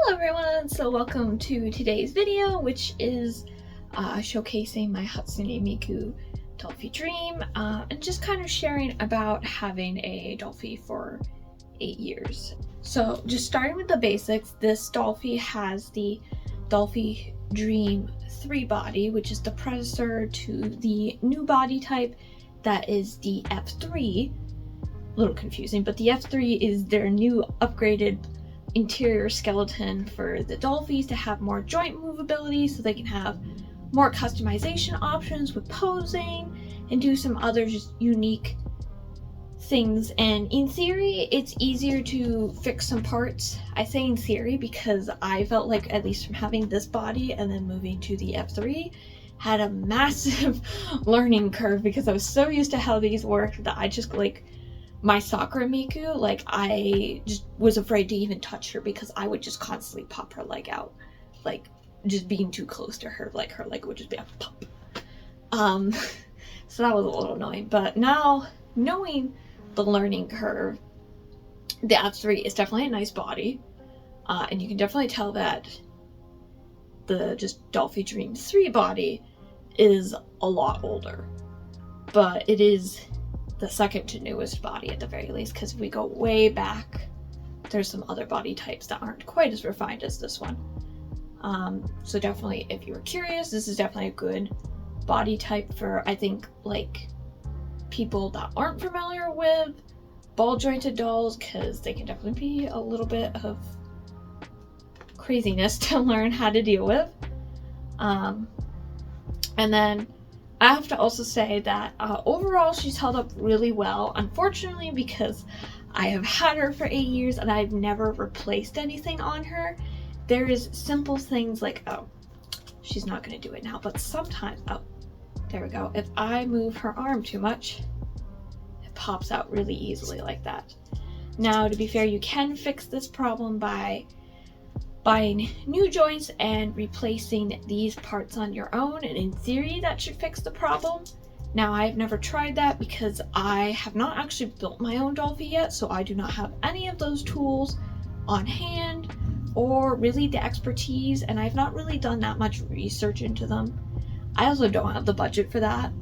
Hello everyone, so welcome to today's video, which is showcasing my Hatsune Miku Dollfie Dream, and just kind of sharing about having a Dollfie for 8 years. So just starting with the basics, this Dollfie has the Dollfie Dream 3 body, which is the predecessor to the new body type that is the F3. A little confusing, but the F3 is their new upgraded interior skeleton for the Dollfies to have more joint movability so they can have more customization options with posing and do some other just unique things. And in theory, it's easier to fix some parts. I say in theory because I felt like, at least from having this body and then moving to the F3, had a massive learning curve because I was so used to how these work that I just my Sakura Miku, I just was afraid to even touch her because I would just constantly pop her leg out. Just being too close to her, her leg would just be a pop. So that was a little annoying. But now, knowing the learning curve, the F3 is definitely a nice body. And you can definitely tell that the just Dollfie Dream 3 body is a lot older. But it is the second to newest body at the very least, because if we go way back, there's some other body types that aren't quite as refined as this one. So definitely, if you were curious, this is definitely a good body type for, I think, people that aren't familiar with ball jointed dolls, because they can definitely be a little bit of craziness to learn how to deal with. And then I have to also say that overall she's held up really well, unfortunately, because I have had her for 8 years and I've never replaced anything on her. There is simple things like, oh, she's not going to do it now, but sometimes, oh, there we go. If I move her arm too much, it pops out really easily like that. Now, to be fair, you can fix this problem by buying new joints and replacing these parts on your own, and in theory that should fix the problem. Now, I've never tried that because I have not actually built my own Dollfie yet, so I do not have any of those tools on hand or really the expertise, and I've not really done that much research into them. I also don't have the budget for that.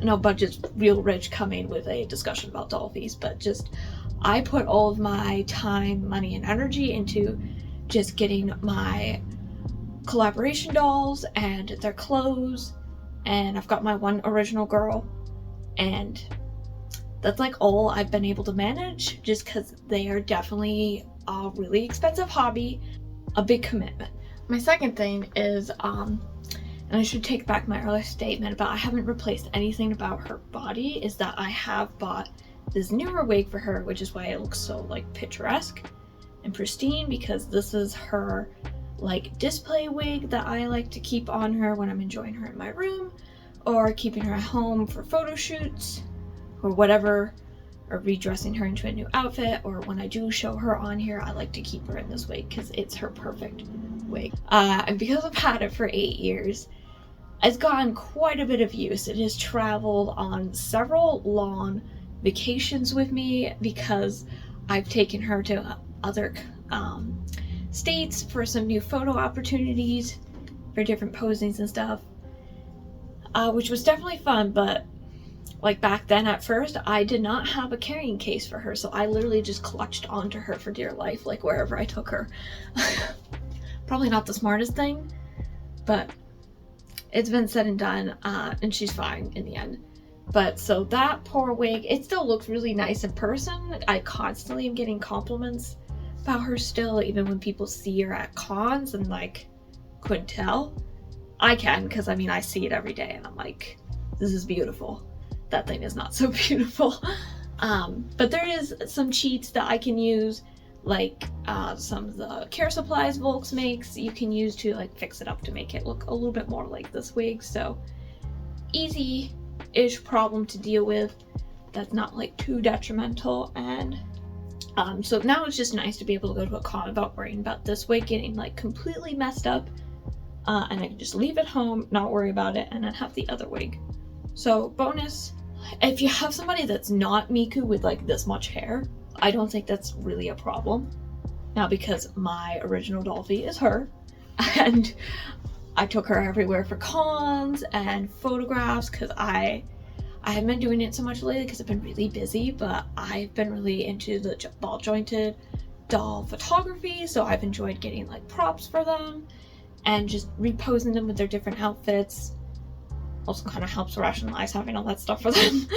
No budget's real rich coming with a discussion about Dollfies, but just I put all of my time, money, and energy into just getting my collaboration dolls and their clothes, and I've got my one original girl, and that's all I've been able to manage, just because they are definitely a really expensive hobby, a big commitment. My second thing is, and I should take back my earlier statement about I haven't replaced anything about her body, is that I have bought this newer wig for her, which is why it looks so picturesque and pristine, because this is her display wig that I like to keep on her when I'm enjoying her in my room or keeping her at home for photo shoots or whatever, or redressing her into a new outfit, or when I do show her on here, I like to keep her in this wig because it's her perfect wig. And because I've had it for 8 years, it's gotten quite a bit of use. It has traveled on several long vacations with me because I've taken her to other states for some new photo opportunities for different posings and stuff, which was definitely fun. But back then, at first, I did not have a carrying case for her, so I literally just clutched onto her for dear life, wherever I took her. Probably not the smartest thing, but it's been said and done, and she's fine in the end. But so that poor wig, it still looks really nice in person. I constantly am getting compliments about her still, even when people see her at cons and couldn't tell. I can, because I see it every day and I'm like, this is beautiful. That thing is not so beautiful. But there is some cheats that I can use, some of the care supplies Volks makes, you can use to fix it up to make it look a little bit more like this wig. So easy-ish problem to deal with that's not too detrimental. And so now it's just nice to be able to go to a con without worrying about this wig getting completely messed up, and I can just leave it home, not worry about it, and then have the other wig. So bonus, if you have somebody that's not Miku with this much hair, I don't think that's really a problem. Now, because my original Dollfie is her, and I took her everywhere for cons and photographs, because I haven't been doing it so much lately because I've been really busy, but I've been really into the ball jointed doll photography, so I've enjoyed getting like props for them and just reposing them with their different outfits. Also kind of helps rationalize having all that stuff for them.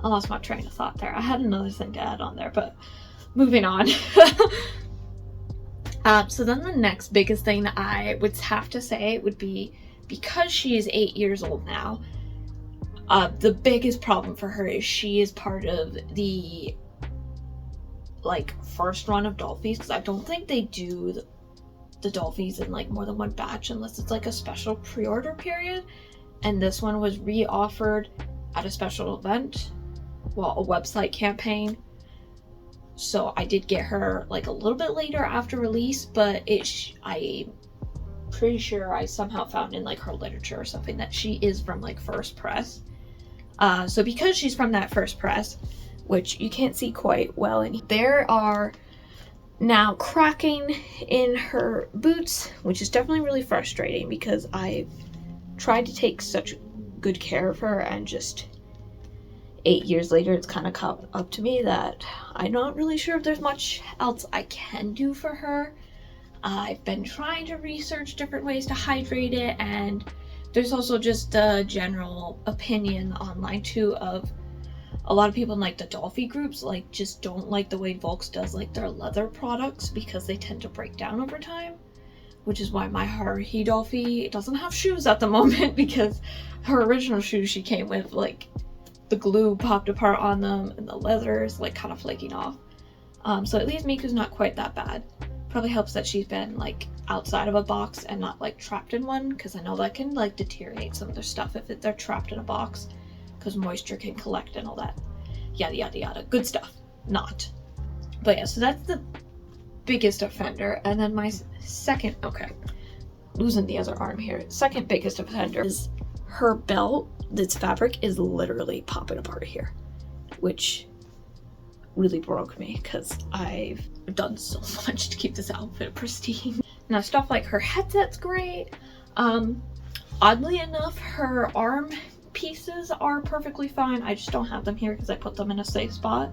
I lost my train of thought there. I had another thing to add on there, but moving on. So then the next biggest thing that I would have to say would be, because she is 8 years old now, the biggest problem for her is she is part of the like first run of Dollfies, because I don't think they do the Dollfies in like more than one batch unless it's like a special pre-order period. And this one was re-offered at a special event, well, a website campaign. So I did get her like a little bit later after release, but I'm pretty sure I somehow found in like her literature or something that she is from like first press. So because she's from that first press, which you can't see quite well, and there are now cracking in her boots, which is definitely really frustrating because I've tried to take such good care of her, and just 8 years later it's kind of caught up to me that I'm not really sure if there's much else I can do for her. I've been trying to research different ways to hydrate it, and there's also just the general opinion online too of a lot of people in like the Dollfie groups like just don't like the way Volks does like their leather products because they tend to break down over time, which is why my Haruhi Dollfie doesn't have shoes at the moment, because her original shoes she came with, like the glue popped apart on them and the leather is like kind of flaking off. So at least Miku's not quite that bad. Probably helps that she's been like outside of a box and not like trapped in one, because I know that can like deteriorate some of their stuff if they're trapped in a box, because moisture can collect and all that yada yada yada good stuff. Not, but yeah, so that's the biggest offender. And then my second, okay, losing the other arm here, second biggest offender is her belt. This fabric is literally popping apart here, which really broke me because I've done so much to keep this outfit pristine. Now stuff like her headset's great. Oddly enough, her arm pieces are perfectly fine. I just don't have them here because I put them in a safe spot.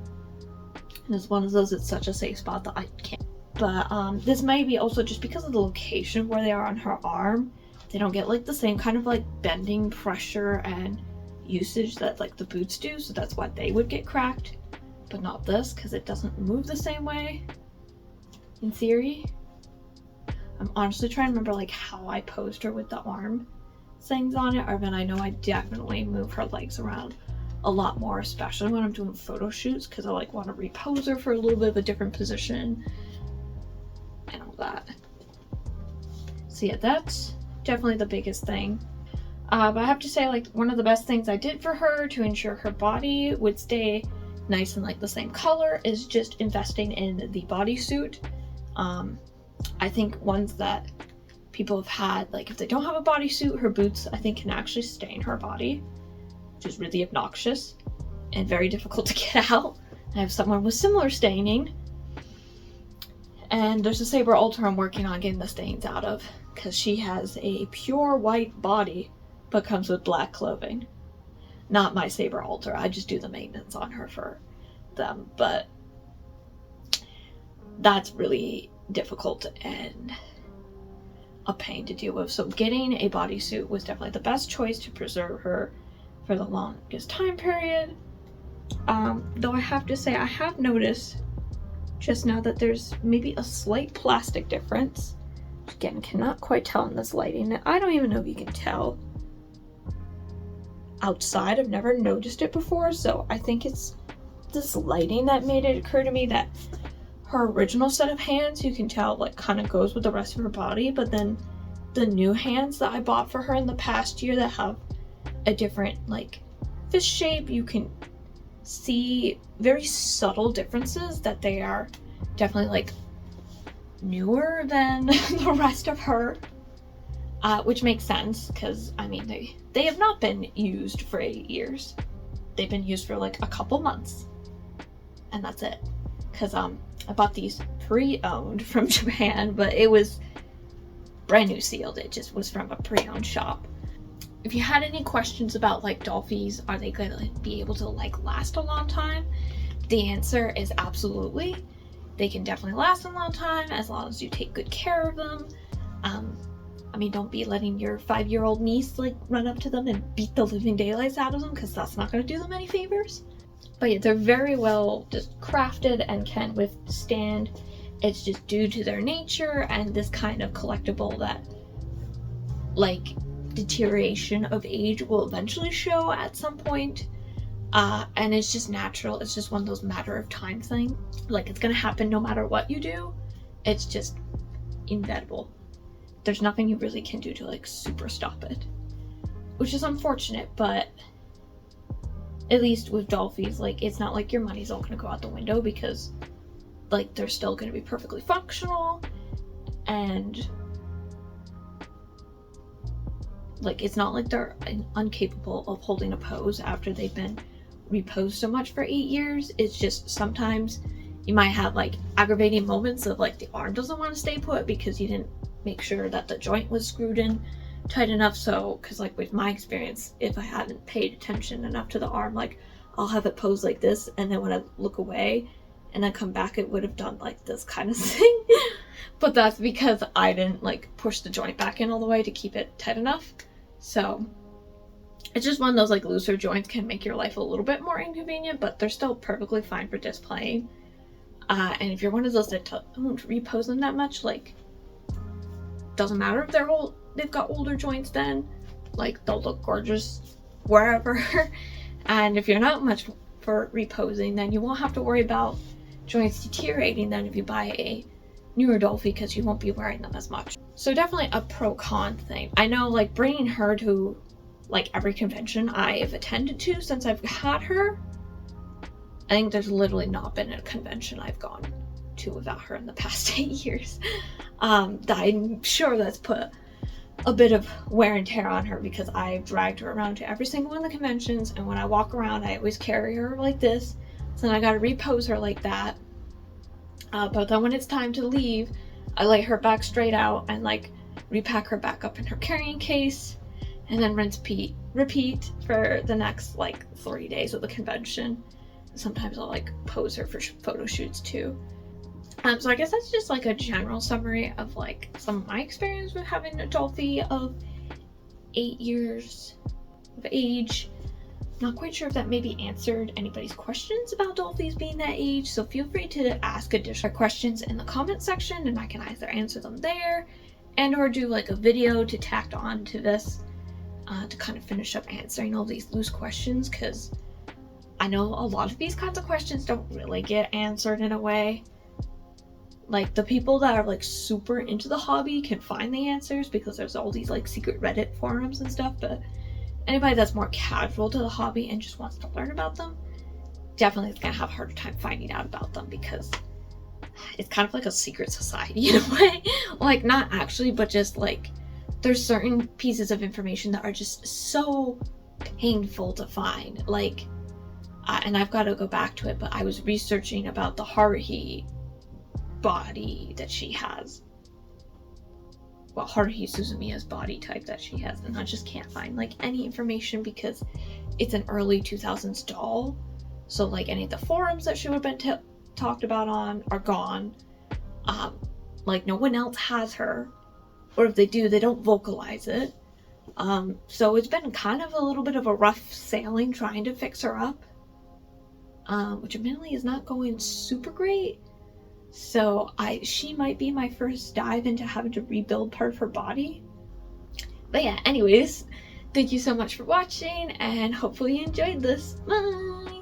And it's one of those, it's such a safe spot that I can't. But this may be also just because of the location where they are on her arm. They don't get like the same kind of like bending pressure and usage that like the boots do, so that's why they would get cracked, but not this, because it doesn't move the same way in theory. I'm honestly trying to remember like how I posed her with the arm things on it, or then I know I definitely move her legs around a lot more, especially when I'm doing photo shoots, because I like want to repose her for a little bit of a different position and all that. So yeah, that's definitely the biggest thing. But I have to say, like, one of the best things I did for her to ensure her body would stay nice and like the same color is just investing in the bodysuit. I think ones that people have had, like if they don't have a bodysuit, her boots I think can actually stain her body, which is really obnoxious and very difficult to get out. I have someone with similar staining, and there's a Saber Ultra I'm working on getting the stains out of, because she has a pure white body but comes with black clothing. Not my Saber Ultra, I just do the maintenance on her for them, but that's really difficult and a pain to deal with. So getting a bodysuit was definitely the best choice to preserve her for the longest time period. Though I have to say, I have noticed just now that there's maybe a slight plastic difference. Again, cannot quite tell in this lighting. I don't even know if you can tell outside. I've never noticed it before, so I think it's this lighting that made it occur to me that her original set of hands, you can tell, like kind of goes with the rest of her body, but then the new hands that I bought for her in the past year that have a different like fist shape, you can see very subtle differences that they are definitely like newer than the rest of her, which makes sense because I mean they have not been used for 8 years. They've been used for like a couple months and that's it. because I bought these pre-owned from Japan, but it was brand new sealed. It just was from a pre-owned shop. If you had any questions about like Dollfies, are they going to be able to like last a long time? The answer is absolutely. They can definitely last a long time as long as you take good care of them. I mean, don't be letting your 5-year-old niece like run up to them and beat the living daylights out of them, because that's not going to do them any favors. But yeah, they're very well just crafted and can withstand. It's just due to their nature and this kind of collectible that like deterioration of age will eventually show at some point. And it's just natural. It's just one of those matter of time things. Like, it's gonna happen no matter what you do. It's just inevitable. There's nothing you really can do to like super stop it, which is unfortunate. But at least with Dollfies, like, it's not like your money's all gonna go out the window, because like they're still gonna be perfectly functional, and like it's not like they're incapable of holding a pose after they've been reposed so much for 8 years. It's just sometimes you might have like aggravating moments of like the arm doesn't want to stay put because you didn't make sure that the joint was screwed in tight enough. So, because like with my experience, if I hadn't paid attention enough to the arm, like I'll have it posed like this, and then when I look away and then come back, it would have done like this kind of thing. But that's because I didn't like push the joint back in all the way to keep it tight enough. So it's just one of those like looser joints can make your life a little bit more inconvenient, but they're still perfectly fine for displaying. And if you're one of those that don't repose them that much, like, doesn't matter if they've got older joints, then like they'll look gorgeous wherever. And if you're not much for reposing, then you won't have to worry about joints deteriorating then if you buy a newer Dollfie, because you won't be wearing them as much. So definitely a pro-con thing. I know, like, bringing her to like every convention I've attended to since I've had her, I think there's literally not been a convention I've gone to without her in the past 8 years. I'm sure that's put a bit of wear and tear on her, because I've dragged her around to every single one of the conventions, and when I walk around I always carry her like this, so then I gotta repose her like that. But then when it's time to leave, I lay her back straight out and like repack her back up in her carrying case, and then rinse, repeat for the next like 3 days of the convention. Sometimes I'll like pose her for photo shoots too. So I guess that's just like a general summary of like some of my experience with having a Dollfie of 8 years of age. Not quite sure if that maybe answered anybody's questions about Dollfies being that age, so feel free to ask additional questions in the comment section, and I can either answer them there and or do like a video to tack on to this to kind of finish up answering all these loose questions, because I know a lot of these kinds of questions don't really get answered in a way. Like, the people that are like super into the hobby can find the answers because there's all these like secret Reddit forums and stuff, but anybody that's more casual to the hobby and just wants to learn about them definitely is gonna have a harder time finding out about them, because it's kind of like a secret society in a way. Like, not actually, but just like there's certain pieces of information that are just so painful to find. Like, and I've got to go back to it, but I was researching about the Haruhi body that she has. Well, Haruhi Suzumiya's body type that she has, and I just can't find like any information because it's an early 2000s doll. So like any of the forums that she would have been talked about on are gone. Like, no one else has her, or if they do, they don't vocalize it. So it's been kind of a little bit of a rough sailing trying to fix her up, which admittedly is not going super great. So she might be my first dive into having to rebuild part of her body. But yeah, anyways, thank you so much for watching, and hopefully you enjoyed this. Bye!